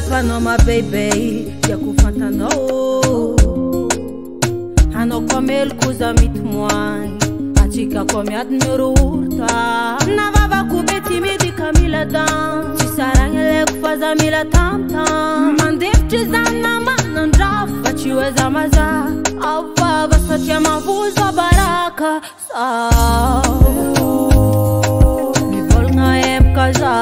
panao ma baby ya kufantanao hanao kwa mel kuza mitmoany atika kwa miad miururta na baba kubeti midi kamila dan ci sarangele kufaza mila tamtam mandefti zanna manandra faciweza maza ava basatia mavuza baraka sa mi volna em kaza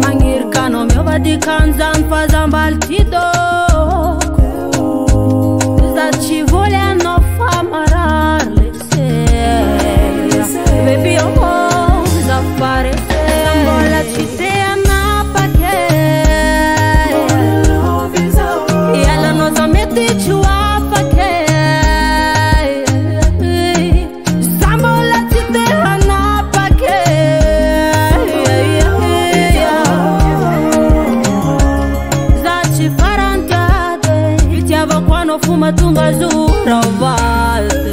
mangir kano meu vadi kanzan fazan baltido zaci volea no famarar lese baby oh zafare sambola citea na pake ela no zamete chua pake sambola citea na pake zaci farantade vitiava quando fuma tunga zura valde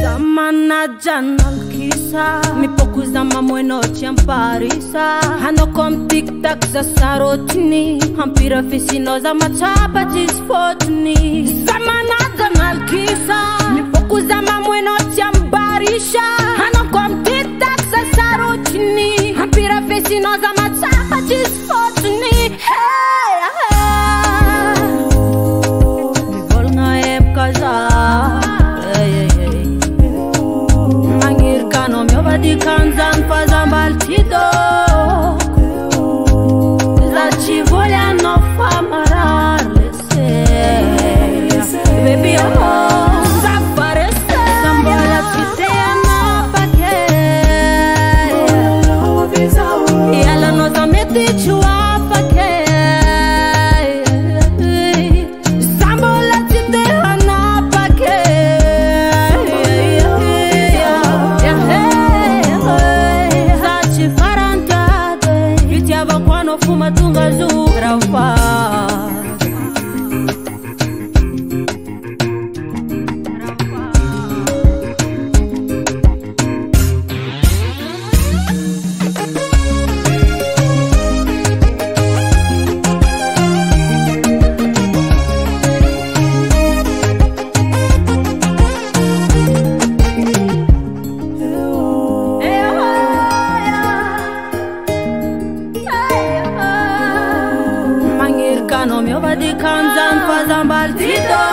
zamana janal kisa mipokuza mamweno chiamparisa hano kom tiktak za sarotini hampira fisino za machapa chisfotni zamana janal kisa mipokuza mamweno chiambarisha hano kom tiktak za sarotini hampira fisino za machapa chisfotni hey mi volna em kaza mangir kano meu vadi kanzan fazan baltido zaci volea no famarar lese baby oh zafare sambola citea na pake ela no zamete chua pake sambola citea na pake zaci farantade vitiava quando fuma tunga zura fa mangir kano meu vadi kanzan fazan baltido